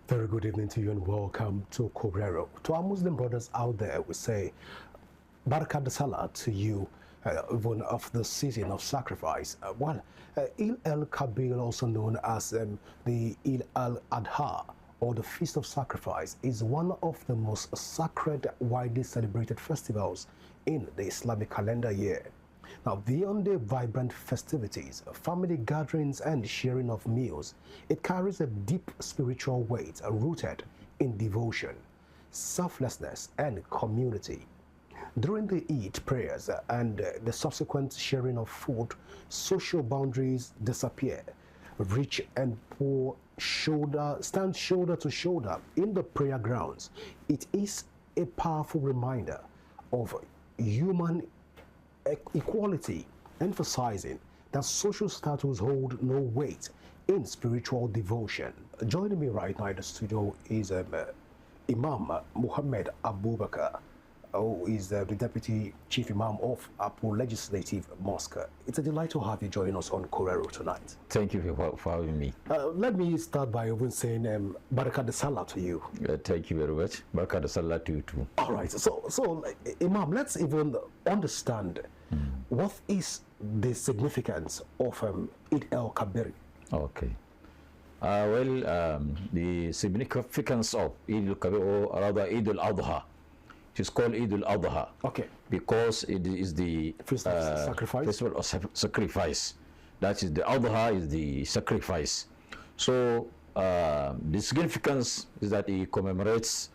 Very good evening to you and welcome to Kobrero. To our Muslim brothers out there, we say Barakat Salah to you, even of the season of sacrifice. Eid-El-Kabir, also known as the Eid-Al-Adha, or the Feast of Sacrifice, is one of the most sacred, widely celebrated festivals in the Islamic calendar year. Now, beyond the vibrant festivities, family gatherings, and sharing of meals, it carries a deep spiritual weight rooted in devotion, selflessness, and community. During the Eid prayers and the subsequent sharing of food, social boundaries disappear. Rich and poor stand shoulder to shoulder in the prayer grounds. It is a powerful reminder of human equality, emphasizing that social status hold no weight in spiritual devotion. Joining me right now in the studio is Imam Muhammad Abubakar, who is the Deputy Chief Imam of Apu Legislative Mosque. It's a delight to have you join us on Korero tonight. Thank you for having me. Let me start by even saying Barakat Salah to you. Thank you very much. Barakat Salah to you too. All right. So Imam, let's even understand what is the significance of Eid-El-Kabir. Okay. The significance of Eid-El-Kabir, or rather Eid-Al-Adha, it is called Eid-Al-Adha. Okay. Because it is the festival of sacrifice. That is, the Adha is the sacrifice. So the significance is that it commemorates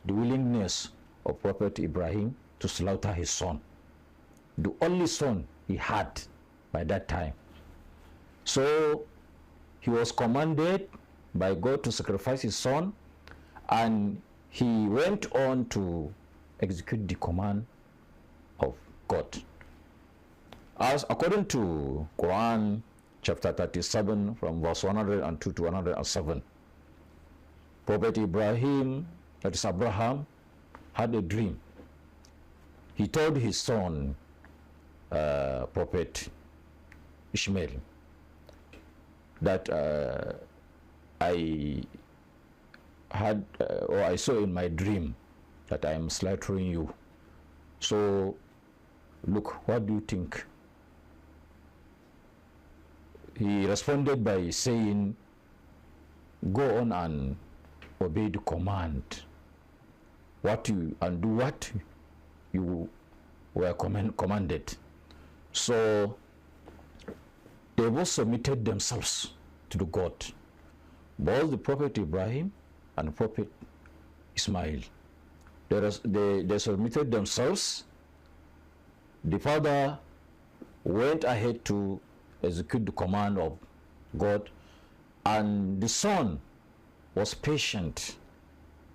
the willingness of Prophet Ibrahim to slaughter his son, the only son he had by that time. So he was commanded by God to sacrifice his son, and he went on to execute the command of God. As according to Quran chapter 37 from verse 102 to 107, Prophet Ibrahim, that is Abraham, had a dream. He told his son, Prophet Ishmael, that I had or I saw in my dream that I am slaughtering you. So look, what do you think? He responded by saying, go on and obey the command, and do what you were commanded. So they both submitted themselves to the God, both the Prophet Ibrahim and the Prophet Ismail. They submitted themselves. The father went ahead to execute the command of God, and the son was patient,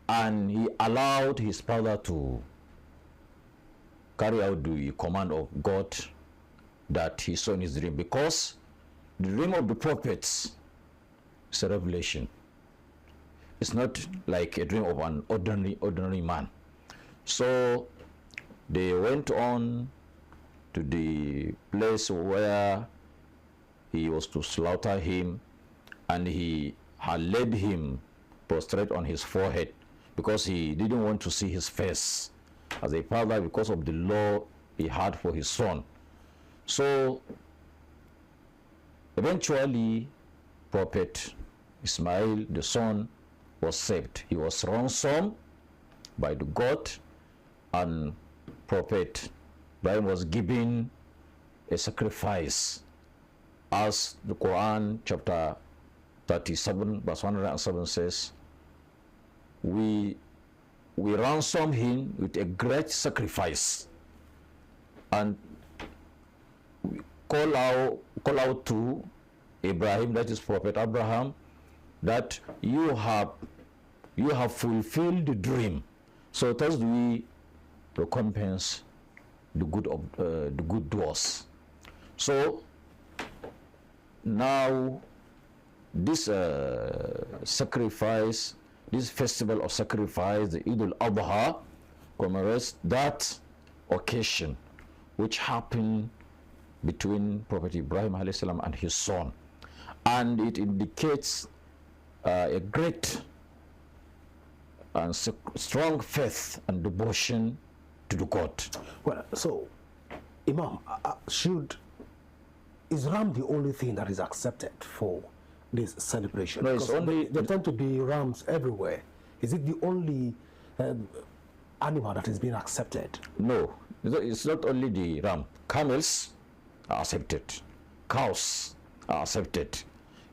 and he allowed his father to carry out the command of God that he saw in his dream, because the dream of the prophets is a revelation. It's not like a dream of an ordinary man. So they went on to the place where he was to slaughter him, and he had laid him prostrate on his forehead, because he didn't want to see his face as a father, because of the law he had for his son. So eventually Prophet Ismail, the son, was saved. He was ransomed by the God, and Prophet Ibrahim was given a sacrifice, as the Quran chapter 37 verse 107 says, we ransom him with a great sacrifice, and we call out to Ibrahim, that is Prophet Abraham, that you have fulfilled the dream, so thus we recompense the good doers. So now this sacrifice, this festival of sacrifice, the Eid-Al-Adha, commemorates that occasion which happened between Prophet Ibrahim alayhi salam and his son, and it indicates a great and strong faith and devotion to the God. Well, so, Imam, is ram the only thing that is accepted for this celebration? No, it's only... There tend to be rams everywhere. Is it the only animal that is being accepted? No, it's not only the ram. Camels are accepted. Cows are accepted.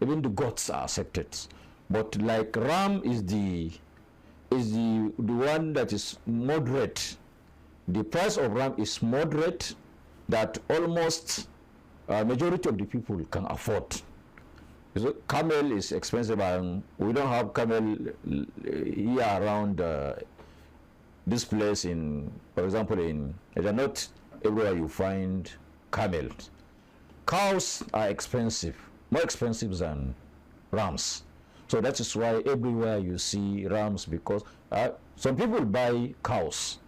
Even the goats are accepted. But like ram is the one that is moderate. The price of ram is moderate, that almost majority of the people can afford. So camel is expensive, and we don't have camel here around this place. In, for example, not everywhere you find camels. Cows are expensive, more expensive than rams. So that is why everywhere you see rams, because some people buy cows,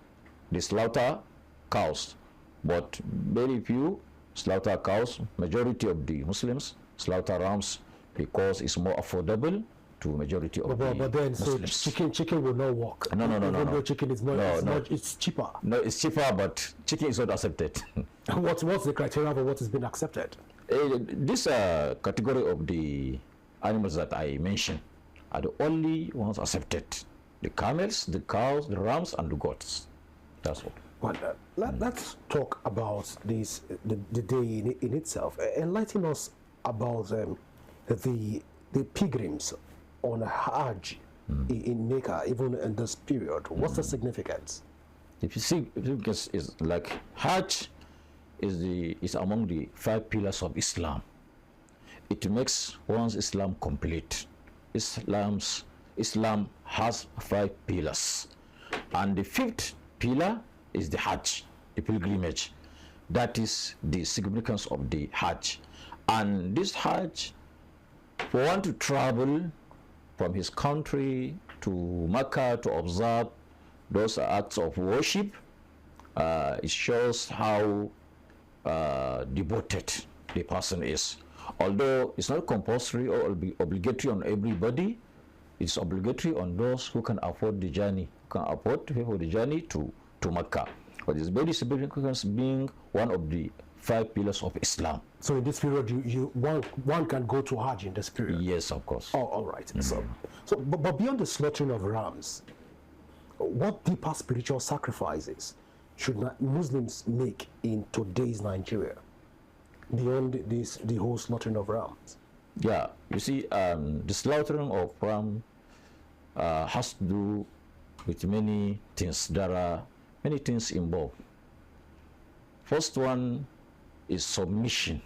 they slaughter cows, but very few slaughter cows. Majority of the Muslims slaughter rams because it's more affordable to majority of the but then, Muslims. So chicken will not work. No. Chicken is not. It's cheaper. No, it's cheaper, but chicken is not accepted. What's the criteria for what is being accepted? This category of the animals that I mentioned are the only ones accepted: the camels, the cows, the rams, and the goats. That's all. Well, let's talk about this, the day in itself. Enlighten us about the pilgrims on a Hajj in Mecca, even in this period. What's the significance? If you see, is like Hajj is among the 5 pillars of Islam. It makes one's Islam complete. Islam has 5 pillars, and the 5th pillar is the Hajj, the pilgrimage. That is the significance of the Hajj. And this Hajj, for one to travel from his country to Mecca to observe those acts of worship, it shows how devoted the person is. Although it's not compulsory or obligatory on everybody, it's obligatory on those who can afford the journey, who can afford to pay for the journey to Mecca. But it's very significant, being one of the 5 pillars of Islam. So in this period, one can go to Hajj in this period? Yes, of course. Oh, all right. But beyond the slaughtering of rams, what deeper spiritual sacrifices should Muslims make in today's Nigeria beyond the whole slaughtering of rams? Yeah, you see, the slaughtering of ram has to do with many things. There are many things involved. First one is submission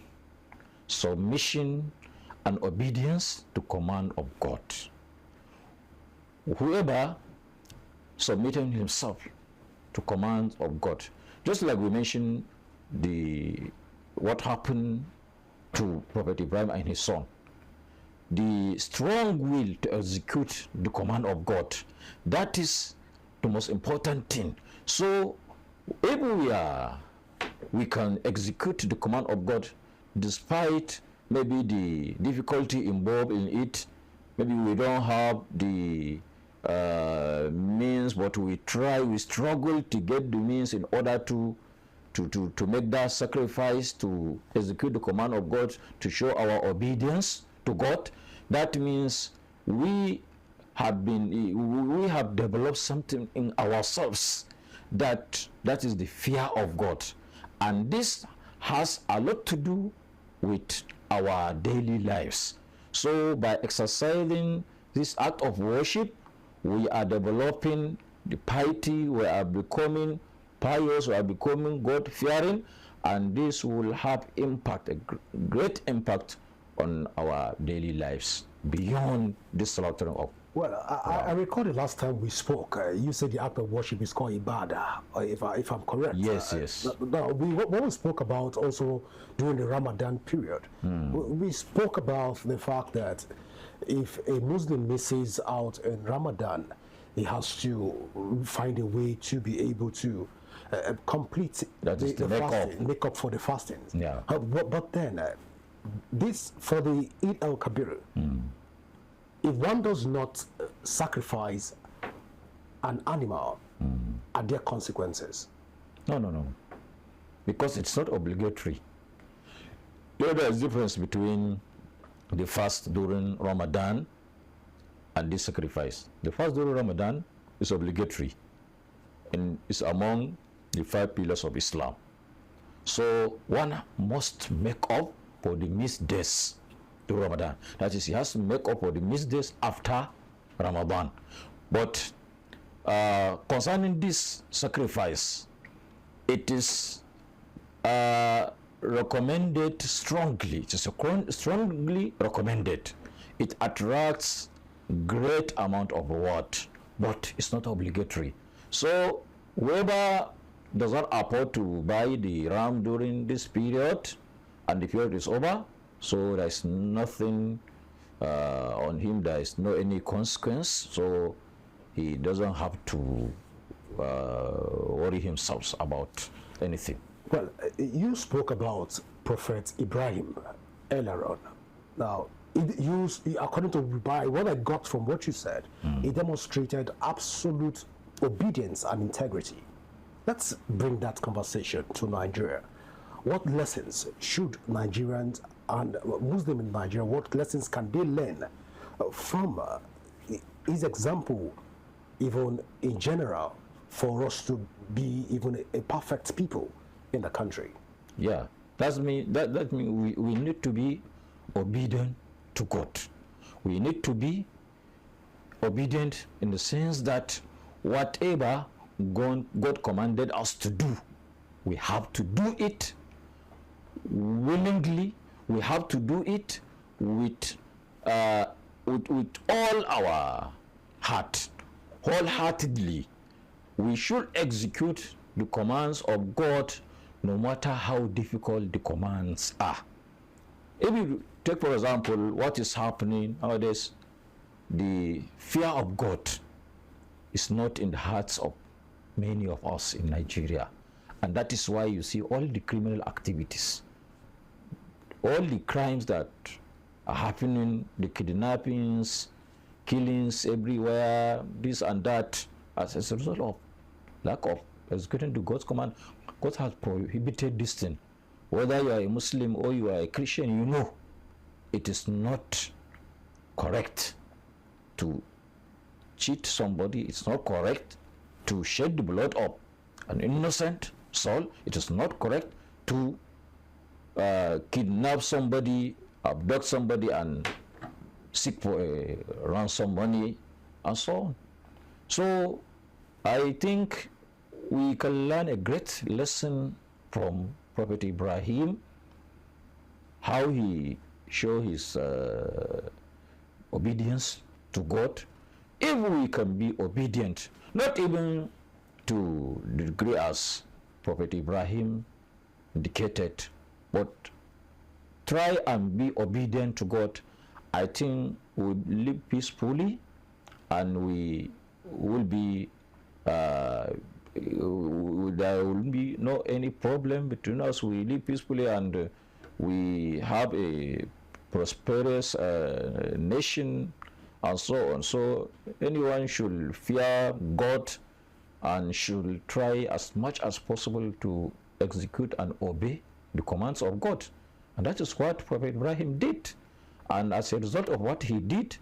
and obedience to command of God. Whoever submitting himself to command of God, just like we mentioned what happened to Prophet Ibrahim and his son, the strong will to execute the command of God, that is the most important thing. So if we can execute the command of God despite maybe the difficulty involved in it, maybe we don't have the means, but we struggle to get the means in order to make that sacrifice, to execute the command of God, to show our obedience to God. That means we have developed something in ourselves that is the fear of God, and this has a lot to do with our daily lives. So by exercising this act of worship, we are developing the piety, we are becoming pious, we are becoming God-fearing, and this will have impact, a great impact on our daily lives beyond this slaughtering of. Well, I recall the last time we spoke, you said the act of worship is called ibadah, if I'm correct. Yes, yes. Now, what we spoke about also during the Ramadan period, we spoke about the fact that if a Muslim misses out in Ramadan, he has to find a way to be able to complete the fasting, make up for the fasting. Yeah. But then, this for the Eid-El-Kabir, if one does not sacrifice an animal, are there consequences? No. Because it's not obligatory. There's a difference between the fast during Ramadan and this sacrifice. The fast during Ramadan is obligatory and is among the 5 pillars of Islam. So one must make up for the missed days to Ramadan. That is, he has to make up for the missed days after Ramadan. But concerning this sacrifice, it is recommended strongly. It is strongly recommended. It attracts great amount of reward, but it's not obligatory. So whoever does not afford to buy the ram during this period and the period is over, so there is nothing on him, there is no any consequence, so he doesn't have to worry himself about anything. Well, you spoke about Prophet Ibrahim earlier on. Now, according to what I got from what you said, he demonstrated absolute obedience and integrity. Let's bring that conversation to Nigeria. What lessons should Nigerians and Muslims in Nigeria, what lessons can they learn from his example, even in general, for us to be even a perfect people in the country? Yeah, that means we need to be obedient to God. We need to be obedient in the sense that whatever God commanded us to do, we have to do it willingly. We have to do it with all our heart, wholeheartedly. We should execute the commands of God, no matter how difficult the commands are. If you take, for example, what is happening nowadays, the fear of God is not in the hearts of many of us in Nigeria. And that is why you see all the criminal activities, all the crimes that are happening, the kidnappings, killings everywhere, this and that, as a result of lack of executing to God's command. God has prohibited this thing. Whether you are a Muslim or you are a Christian, you know it is not correct to cheat somebody. It's not correct to shed the blood of an innocent soul. It is not correct to kidnap somebody, abduct somebody, and seek for a ransom money, and so on. So I think we can learn a great lesson from Prophet Ibrahim, how he showed his obedience to God. If we can be obedient, not even to the degree as Prophet Ibrahim indicated, but try and be obedient to God, I think we'll live peacefully, and we will be there will be no any problem between us. We live peacefully, and we have a prosperous nation, and so on. So anyone should fear God and should try as much as possible to execute and obey the commands of God. And that is what Prophet Ibrahim did. And as a result of what he did,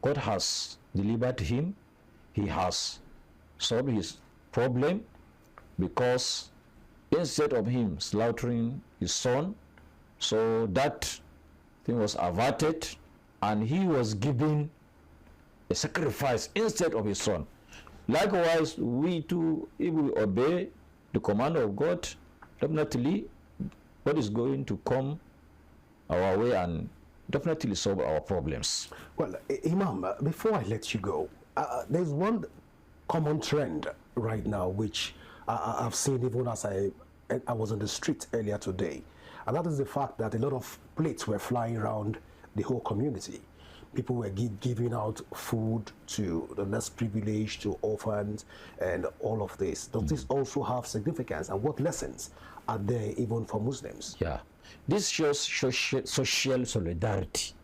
God has delivered him. He has solved his problem, because instead of him slaughtering his son, so that thing was averted, and he was given a sacrifice instead of his son. Likewise, we too, if we obey the command of God, definitely God is going to come our way and definitely solve our problems. Well, Imam, before I let you go, there's one common trend right now which I've seen even as I was on the street earlier today, and that is the fact that a lot of plates were flying around the whole community. People were giving out food to the less privileged, to orphans, and all of this. Does this also have significance, and what lessons are there even for Muslims? Yeah, this shows social solidarity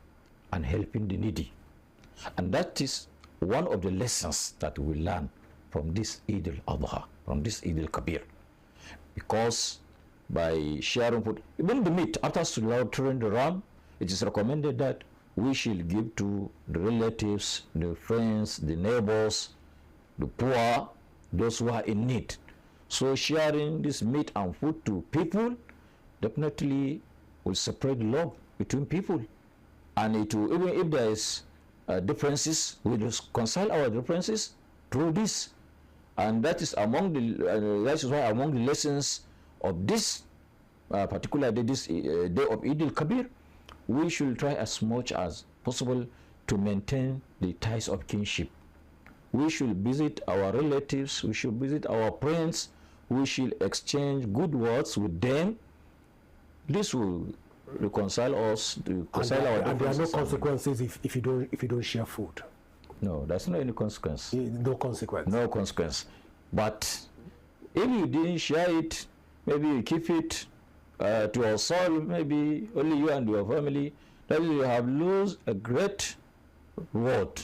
and helping the needy, and that is one of the lessons that we learn from this Eid-el-Adha, from this Eid-El-Kabir. Because by sharing food, even the meat, after slaughtering the ram, it is recommended that we should give to the relatives, the friends, the neighbors, the poor, those who are in need. So sharing this meat and food to people definitely will spread love between people. And it will, even if there is differences, we will reconcile our differences through this. And that is among the that is why among the lessons of this particular day, this day of Eid-el-Kabir, we should try as much as possible to maintain the ties of kinship. We should visit our relatives, we should visit our friends, we should exchange good words with them. This will reconcile us, reconcile our differences. And there are no consequences if you don't share food. No, there's no any consequence. No consequence. No consequence. But if you didn't share it, maybe you keep it to yourself, maybe only you and your family, then you have lost a great reward,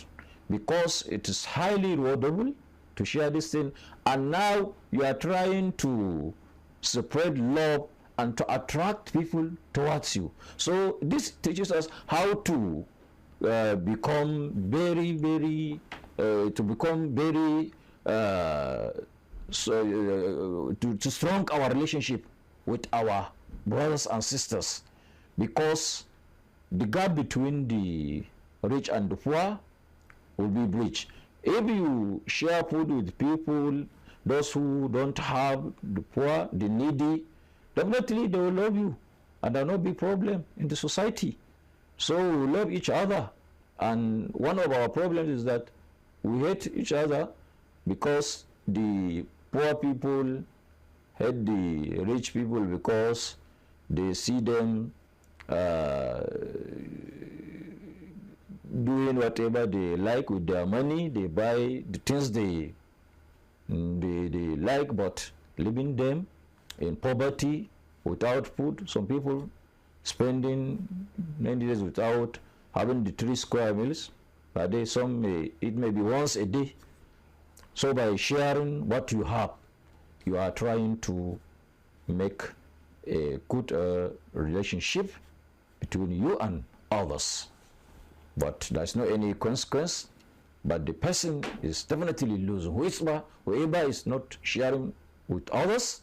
because it is highly rewardable to share this thing. And now you are trying to spread love and to attract people towards you. So this teaches us how to become very, very, to strong our relationship with our brothers and sisters, because the gap between the rich and the poor will be bridged. If you share food with people, those who don't have, the poor, the needy, definitely they will love you, and there will not be problem in the society. So we love each other. And one of our problems is that we hate each other because the poor people hate the rich people because they see them doing whatever they like with their money. They buy the things they like, but leaving them in poverty without food. Some people spending 90 days without having the 3 square meals per day. Some may eat maybe once a day. So by sharing what you have, you are trying to make a good relationship between you and others. But there's no any consequence, but the person is definitely losing. Whoever is not sharing with others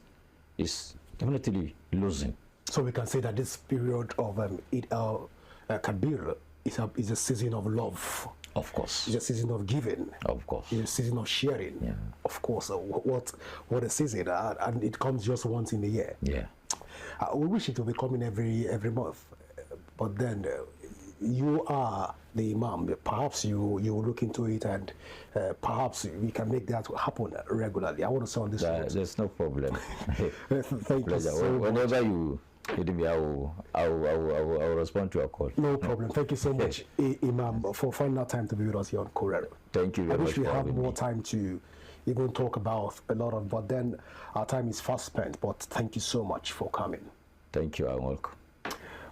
is definitely losing. So we can say that this period of Eid-El-Kabir is a season of love. Of course. It's a season of giving. Of course. It's a season of sharing. Yeah. Of course. What a season, and it comes just once in a year. Yeah. We wish it would be coming every month, but then you are the imam. Perhaps you look into it, and perhaps we can make that happen regularly. I want to say on this. There's no problem. Thank you so much. Whenever you hit me, I will respond to your call. No problem. Thank you so much, Imam, for finding out time to be with us here on Korero. Thank you very much. I wish we had more time to even talk about a lot of, but then our time is fast spent. But thank you so much for coming. Thank you. I'm welcome.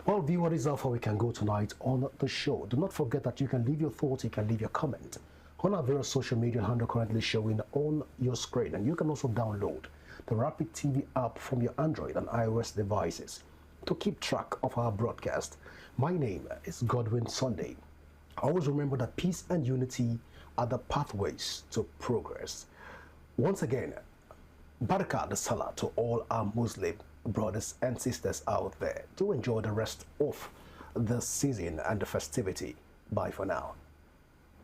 Well, viewer, this is how far we can go tonight on the show. Do not forget that you can leave your thoughts, you can leave your comment on our various social media handle currently showing on your screen. And you can also download the Rapid TV app from your Android and iOS devices to keep track of our broadcast. My name is Godwin Sunday. Always remember that peace and unity are the pathways to progress. Once again, Barakah the Salah to all our Muslim brothers and sisters out there. To enjoy the rest of the season and the festivity. Bye for now.